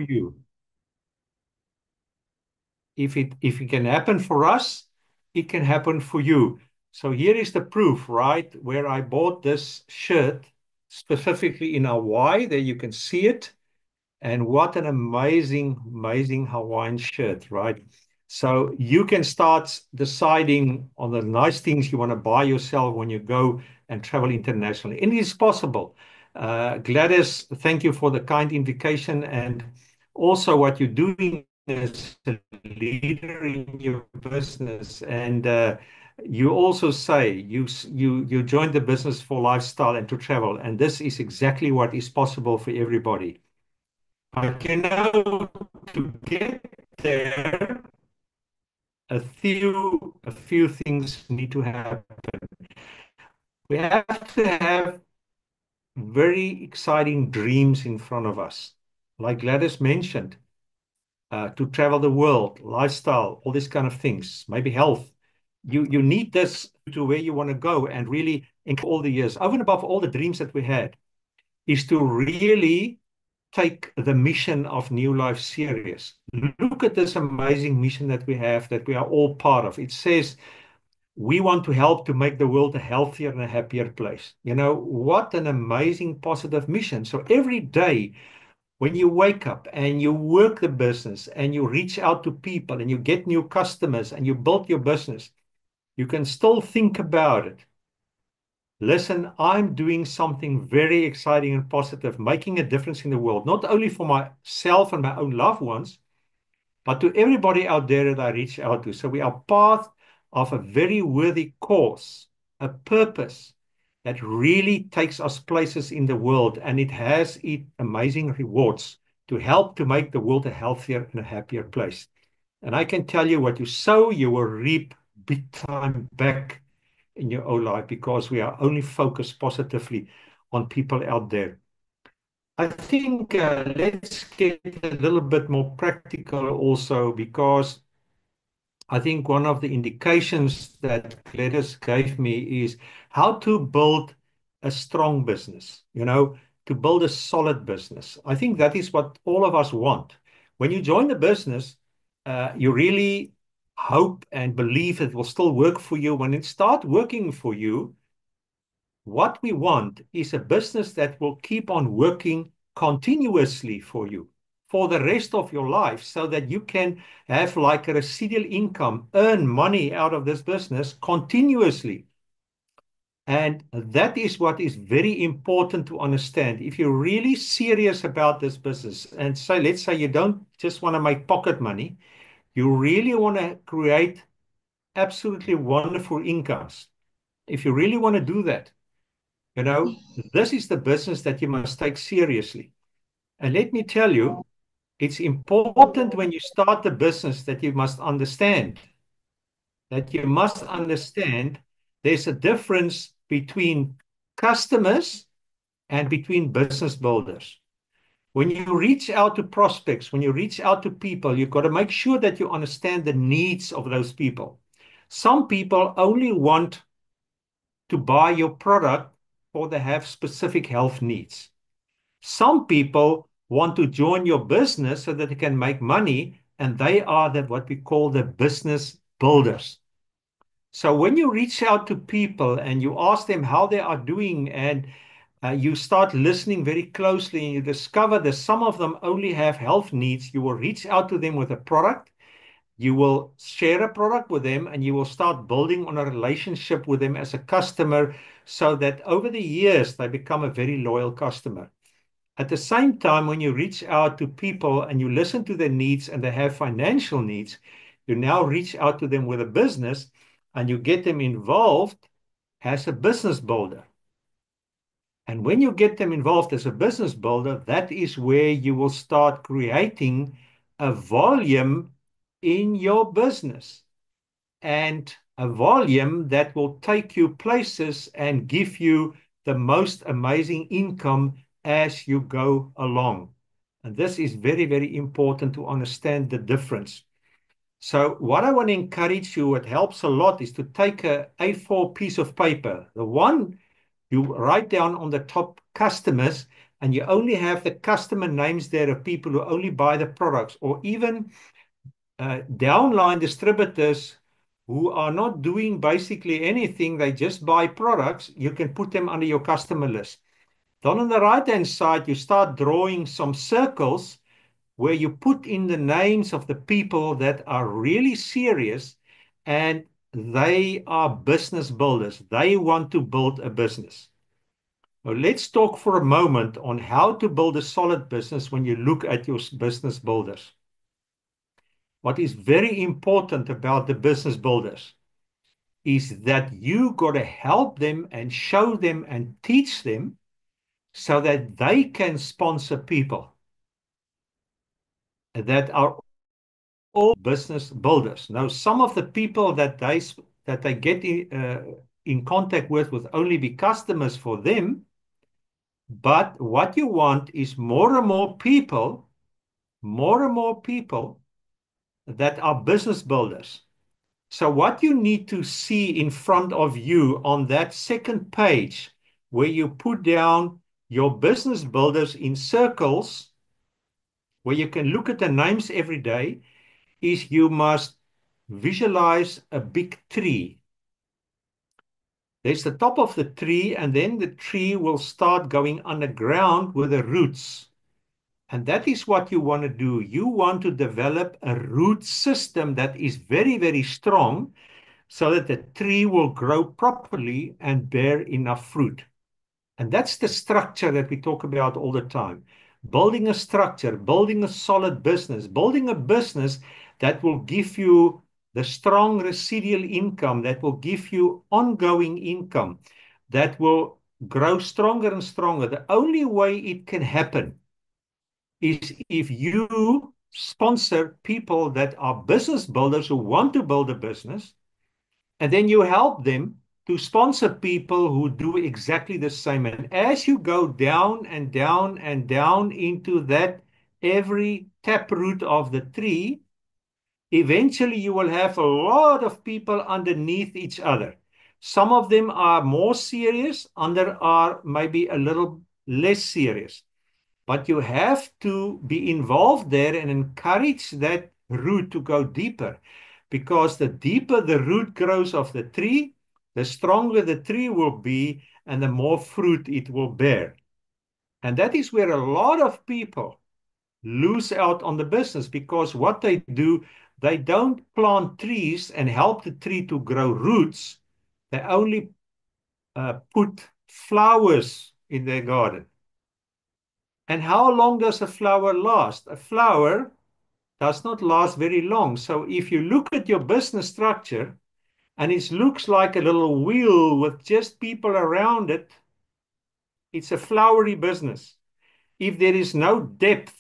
you. If it can happen for us, it can happen for you. So here is the proof, right? Where I bought this shirt specifically in Hawaii. There you can see it. And what an amazing, amazing Hawaiian shirt, right? So you can start deciding on the nice things you want to buy yourself when you go and travel internationally. And it is possible. Gladys, thank you for the kind invitation and also what you're doing as a leader in your business. And you also say you joined the business for lifestyle and to travel. And this is exactly what is possible for everybody. But to get there, a few things need to happen. We have to have very exciting dreams in front of us. Like Gladys mentioned, to travel the world, lifestyle, all these kind of things, maybe health. You need this to where you want to go and really in all the years, over and above all the dreams that we had, is to really take the mission of New Life serious. Look at this amazing mission that we have, that we are all part of. It says we want to help to make the world a healthier and a happier place. You know, what an amazing positive mission. So every day when you wake up and you work the business and you reach out to people and you get new customers and you build your business, you can still think about it. Listen, I'm doing something very exciting and positive, making a difference in the world, not only for myself and my own loved ones, but to everybody out there that I reach out to. So we are part of a very worthy cause, a purpose that really takes us places in the world, and it has amazing rewards to help to make the world a healthier and a happier place. And I can tell you, what you sow, you will reap big time back in your own life, because we are only focused positively on people out there. I think let's get a little bit more practical also, because I think one of the indications that Gladys gave me is how to build a strong business, to build a solid business. I think that is what all of us want. When you join the business, you really hope and believe it will still work for you. When it starts working for you, what we want is a business that will keep on working continuously for you for the rest of your life, so that you can have like a residual income, earn money out of this business continuously. And that is what is very important to understand. If you're really serious about this business, and say, let's say you don't just want to make pocket money, you really want to create absolutely wonderful incomes. If you really want to do that, this is the business that you must take seriously. And let me tell you, it's important when you start the business that you must understand there's a difference between customers and between business builders. When you reach out to prospects, when you reach out to people, you've got to make sure that you understand the needs of those people. Some people only want to buy your product or they have specific health needs. Some people want to join your business so that they can make money, and they are what we call the business builders. So when you reach out to people and you ask them how they are doing, and you start listening very closely, and you discover that some of them only have health needs, you will reach out to them with a product. You will share a product with them, and you will start building on a relationship with them as a customer, so that over the years they become a very loyal customer. At the same time, when you reach out to people and you listen to their needs and they have financial needs, you now reach out to them with a business and you get them involved as a business builder. And when you get them involved as a business builder, that is where you will start creating a volume in your business, and a volume that will take you places and give you the most amazing income as you go along. And this is very, very important to understand the difference. So what I want to encourage you, it helps a lot, is to take a A4 piece of paper. The one you write down on the top, customers, and you only have the customer names there of people who only buy the products, or even downline distributors who are not doing basically anything, they just buy products, you can put them under your customer list. Then on the right-hand side, you start drawing some circles where you put in the names of the people that are really serious and they are business builders. They want to build a business. Now, let's talk for a moment on how to build a solid business when you look at your business builders. What is very important about the business builders is that you got to help them and show them and teach them so that they can sponsor people that are all business builders. Now, some of the people that they get in contact with will only be customers for them. But what you want is more and more people that are business builders. So what you need to see in front of you on that second page, where you put down your business builders in circles, where you can look at the names every day, is you must visualize a big tree. There's the top of the tree, and then the tree will start going underground with the roots. And that is what you want to do. You want to develop a root system that is very, very strong so that the tree will grow properly and bear enough fruit. And that's the structure that we talk about all the time. Building a structure, building a solid business, building a business that will give you the strong residual income, that will give you ongoing income, that will grow stronger and stronger. The only way it can happen is if you sponsor people that are business builders who want to build a business, and then you help them to sponsor people who do exactly the same. And as you go down and down and down into that every taproot of the tree, eventually you will have a lot of people underneath each other. Some of them are more serious, others are maybe a little less serious. But you have to be involved there and encourage that root to go deeper. Because the deeper the root grows of the tree, the stronger the tree will be and the more fruit it will bear. And that is where a lot of people lose out on the business, because what they do, they don't plant trees and help the tree to grow roots. They only put flowers in their garden. And how long does a flower last? A flower does not last very long. So if you look at your business structure and it looks like a little wheel with just people around it, it's a flowery business. If there is no depth,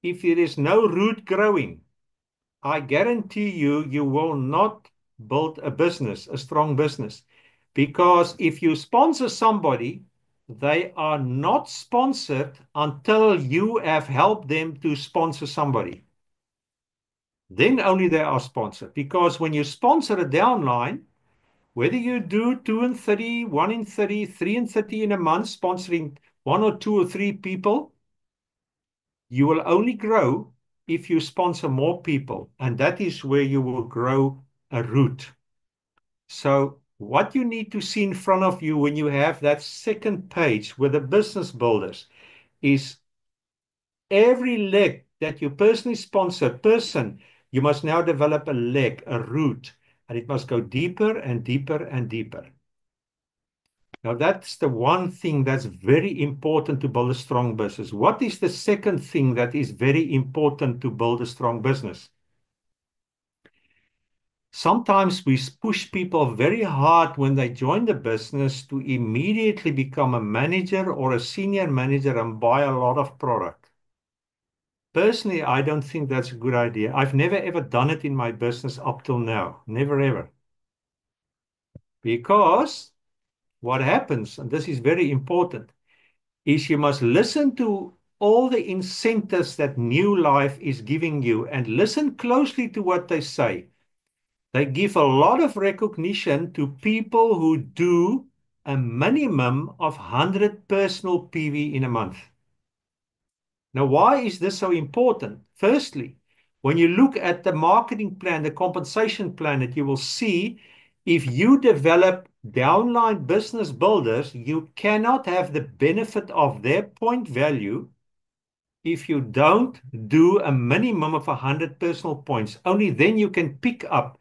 if there is no root growing, I guarantee you, you will not build a business, a strong business. Because if you sponsor somebody, they are not sponsored until you have helped them to sponsor somebody. Then only they are sponsored. Because when you sponsor a downline, whether you do 2 and 30, 1 in 30, 3 and 30 in a month, sponsoring 1 or 2 or 3 people, you will only grow if you sponsor more people. And that is where you will grow a root. So what you need to see in front of you when you have that second page with the business builders is every leg that you personally sponsor person, you must now develop a leg, a root, and it must go deeper and deeper and deeper. Now, that's the one thing that's very important to build a strong business. What is the second thing that is very important to build a strong business? Sometimes we push people very hard when they join the business to immediately become a manager or a senior manager and buy a lot of product. Personally, I don't think that's a good idea. I've never ever done it in my business up till now. Never ever. Because what happens, and this is very important, is you must listen to all the incentives that New Life is giving you and listen closely to what they say. They give a lot of recognition to people who do a minimum of 100 personal PV in a month. Now, why is this so important? Firstly, when you look at the marketing plan, the compensation plan, that you will see if you develop downline business builders, you cannot have the benefit of their point value if you don't do a minimum of 100 personal points. Only then you can pick up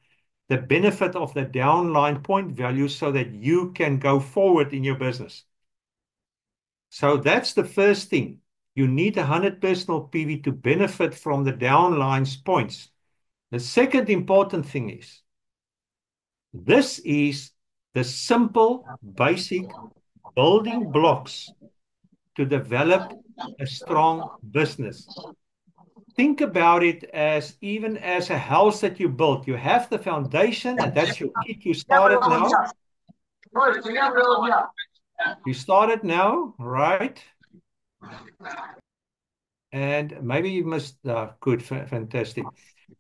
the benefit of the downline point value so that you can go forward in your business. So that's the first thing. You need 100 personal PV to benefit from the downline's points. The second important thing is this is the simple, basic building blocks to develop a strong business. Think about it as even as a house that you built. You have the foundation, and that's your kit. You started now. You started now, right? And maybe you must. Good, fantastic.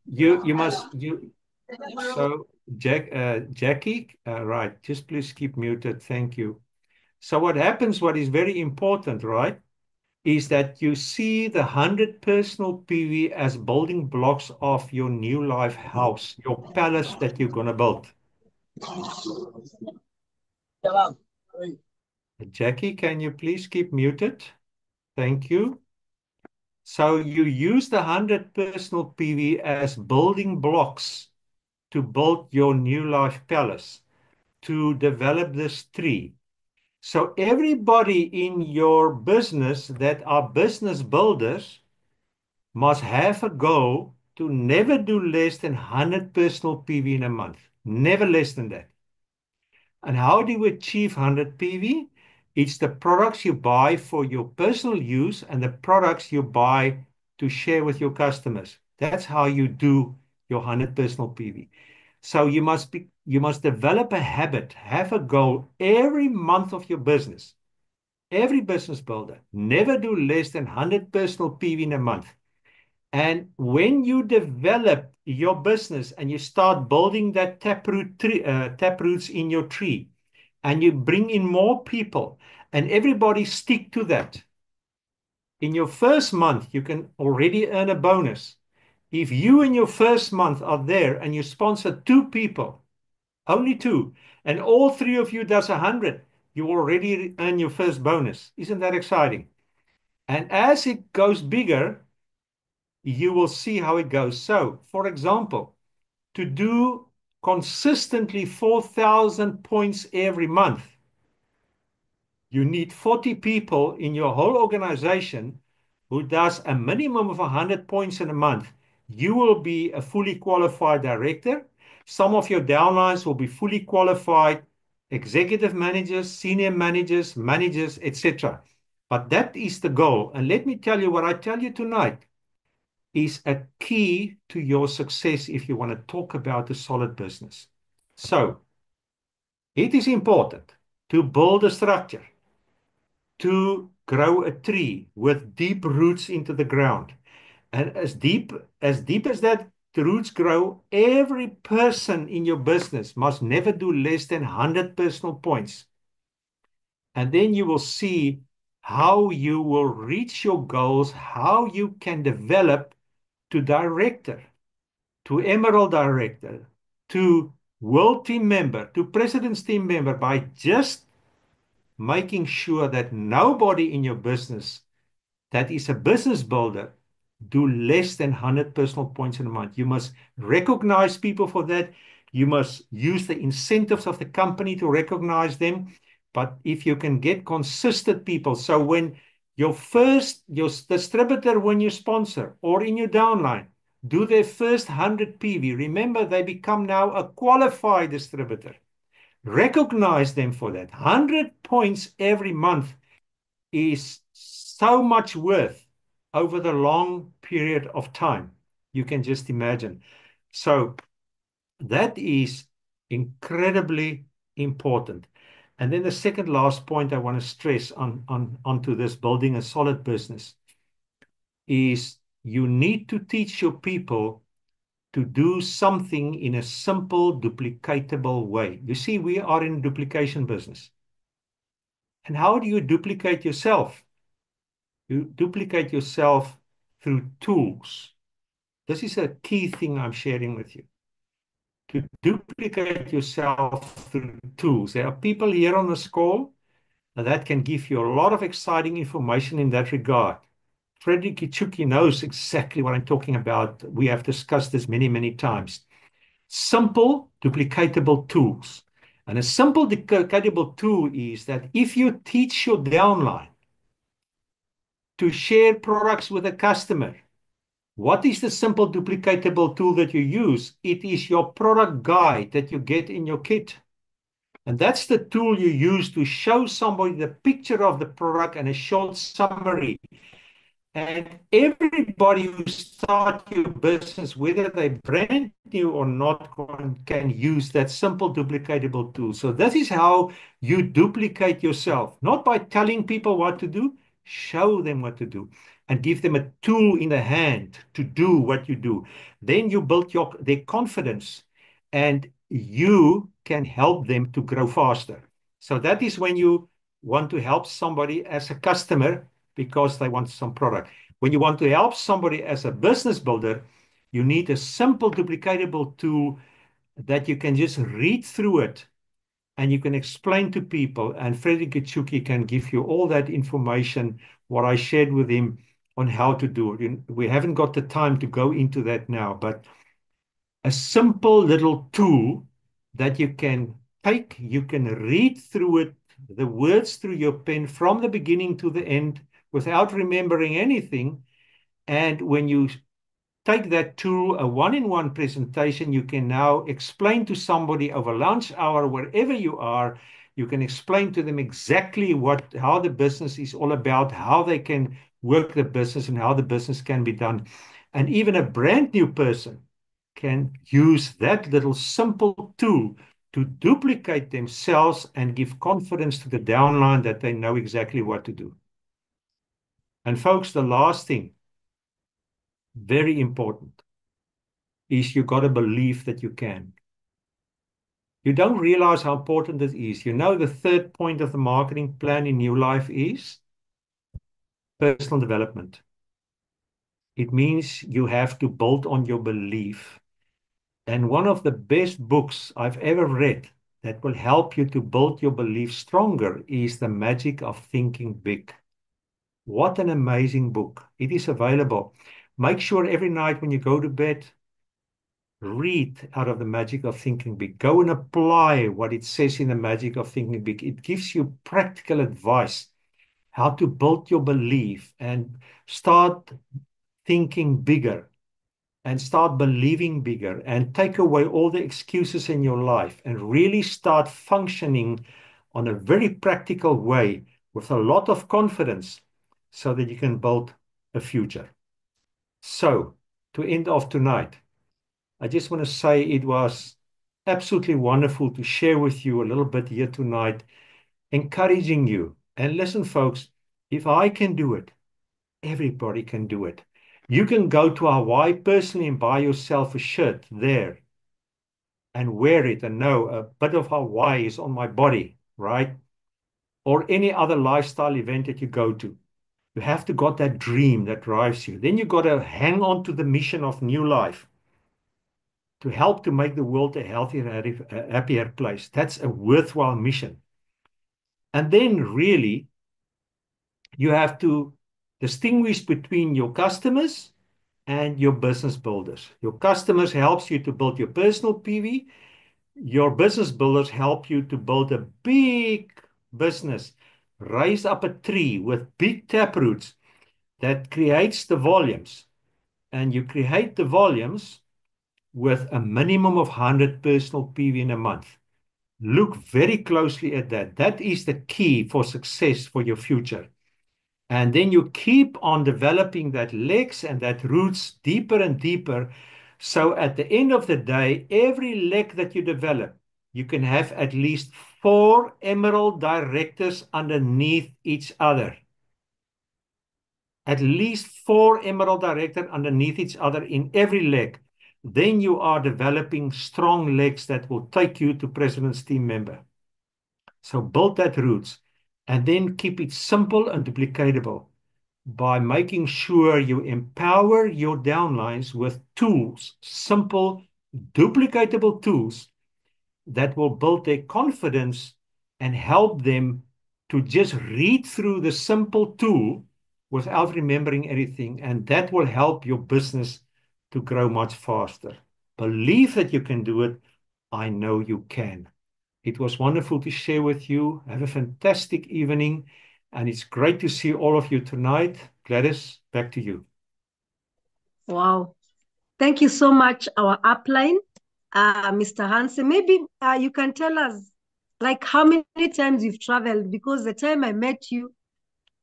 You must you. So Jackie, right? Just please keep muted. Thank you. So what happens? What is very important, right? Is that you see the 100 personal PV as building blocks of your new life house, your palace that you're going to build. Jackie, can you please keep muted? Thank you. So you use the 100 personal PV as building blocks to build your new life palace, to develop this tree. So everybody in your business that are business builders must have a goal to never do less than 100 personal PV in a month. Never less than that. And how do you achieve 100 PV? It's the products you buy for your personal use and the products you buy to share with your customers. That's how you do your 100 personal PV. So you must develop a habit, have a goal every month of your business. Every business builder, never do less than 100 personal PV in a month. And when you develop your business and you start building that taproots in your tree, and you bring in more people, and everybody stick to that, in your first month, you can already earn a bonus. If you in your first month are there and you sponsor 2 people, only 2, and all 3 of you does 100, you already earn your first bonus. Isn't that exciting? And as it goes bigger, you will see how it goes. So, for example, to do consistently 4,000 points every month, you need 40 people in your whole organization who does a minimum of 100 points in a month. You will be a fully qualified director. Some of your downlines will be fully qualified executive managers, senior managers, managers, etc. But that is the goal. And let me tell you what I tell you tonight is a key to your success if you want to talk about a solid business. So it is important to build a structure, to grow a tree with deep roots into the ground. And as deep as that the roots grow, every person in your business must never do less than 100 personal points. And then you will see how you will reach your goals, how you can develop to director, to Emerald Director, to World Team Member, to President's Team Member by just making sure that nobody in your business that is a business builder do less than 100 personal points in a month. You must recognize people for that. You must use the incentives of the company to recognize them. But if you can get consistent people, so when your distributor, when you sponsor or in your downline, do their first 100 PV, remember they become now a qualified distributor. Recognize them for that. 100 points every month is so much worth over the long period of time. You can just imagine. So that is incredibly important. And then the second last point I want to stress onto this building a solid business is you need to teach your people to do something in a simple, duplicatable way. You see, we are in duplication business. And how do you duplicate yourself? You duplicate yourself through tools. This is a key thing I'm sharing with you. To duplicate yourself through tools. There are people here on this call that can give you a lot of exciting information in that regard. Frederick Kitchuki knows exactly what I'm talking about. We have discussed this many, many times. Simple, duplicatable tools. And a simple duplicatable tool is that if you teach your downline to share products with a customer, what is the simple duplicatable tool that you use? It is your product guide that you get in your kit. And that's the tool you use to show somebody the picture of the product and a short summary. And everybody who starts your business, whether they're brand new or not, can use that simple duplicatable tool. So this is how you duplicate yourself, not by telling people what to do, show them what to do and give them a tool in the hand to do what you do. Then you build their confidence and you can help them to grow faster. So that is when you want to help somebody as a customer because they want some product. When you want to help somebody as a business builder, you need a simple duplicatable tool that you can just read through it and you can explain to people. And Frederick Kitchuki can give you all that information, what I shared with him on how to do it. We haven't got the time to go into that now, but a simple little tool that you can take, you can read through it, the words through your pen from the beginning to the end without remembering anything. And when you take that tool, a one-in-one presentation, you can now explain to somebody over lunch hour, wherever you are, you can explain to them exactly how the business is all about, how they can work the business and how the business can be done. And even a brand new person can use that little simple tool to duplicate themselves and give confidence to the downline that they know exactly what to do. And folks, the last thing, very important, is you got to believe that you can. You don't realize how important this is. You know, the third point of the marketing plan in New Life is personal development. It means you have to build on your belief. And one of the best books I've ever read that will help you to build your belief stronger is The Magic of Thinking Big. What an amazing book. It is available. Make sure every night when you go to bed, read out of The Magic of Thinking Big. Go and apply what it says in The Magic of Thinking Big. It gives you practical advice how to build your belief and start thinking bigger and start believing bigger and take away all the excuses in your life and really start functioning on a very practical way with a lot of confidence so that you can build a future. So, to end off tonight, I just want to say it was absolutely wonderful to share with you a little bit here tonight, encouraging you. And listen, folks, if I can do it, everybody can do it. You can go to Hawaii personally and buy yourself a shirt there and wear it and know a bit of Hawaii is on my body, right? Or any other lifestyle event that you go to. You have to got that dream that drives you. Then you got to hang on to the mission of New Life to help to make the world a healthier, happier place. That's a worthwhile mission. And then really, you have to distinguish between your customers and your business builders. Your customers helps you to build your personal PV. Your business builders help you to build a big business, raise up a tree with big taproots that creates the volumes. And you create the volumes with a minimum of 100 personal PV in a month. Look very closely at that. That is the key for success for your future. And then you keep on developing that legs and that roots deeper and deeper. So at the end of the day, every leg that you develop, you can have at least 4 emerald directors underneath each other. At least 4 emerald directors underneath each other in every leg. Then you are developing strong legs that will take you to President's team member. So build that roots and then keep it simple and duplicatable. by making sure you empower your downlines with tools, simple, duplicatable tools that will build their confidence and help them to just read through the simple tool without remembering everything. And that will help your business to grow much faster. Believe that you can do it. I know you can. It was wonderful to share with you. Have a fantastic evening. And it's great to see all of you tonight. Gladys, back to you. Wow. Thank you so much, our upline, Mr. Hansen. Maybe you can tell us, like, how many times you've traveled, because the time I met you,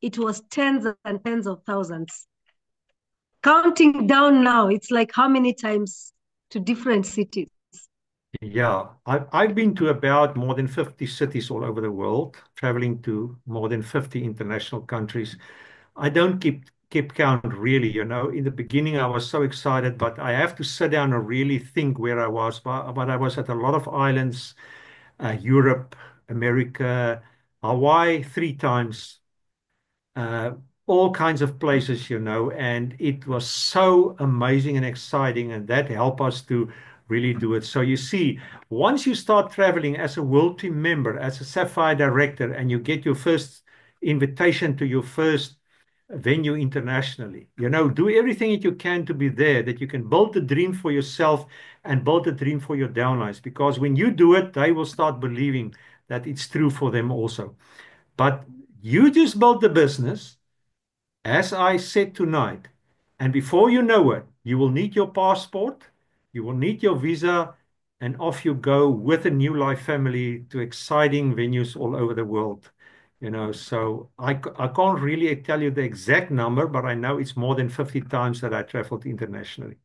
it was tens and tens of thousands. Counting down now, it's like how many times to different cities? Yeah, I've been to about more than 50 cities all over the world, traveling to more than 50 international countries. I don't keep count really, you know. In the beginning, I was so excited, but I have to sit down and really think where I was. But I was at a lot of islands, Europe, America, Hawaii three times, uh, all kinds of places, you know, and it was so amazing and exciting, and that helped us to really do it. So you see, once you start traveling as a World Team member, as a Sapphire Director, and you get your first invitation to your first venue internationally, you know, do everything that you can to be there, that you can build the dream for yourself and build a dream for your downlines. Because when you do it, they will start believing that it's true for them also. But you just build the business as I said tonight, and before you know it, you will need your passport, you will need your visa, and off you go with a new life family to exciting venues all over the world. You know, so I can't really tell you the exact number, but I know it's more than 50 times that I traveled internationally.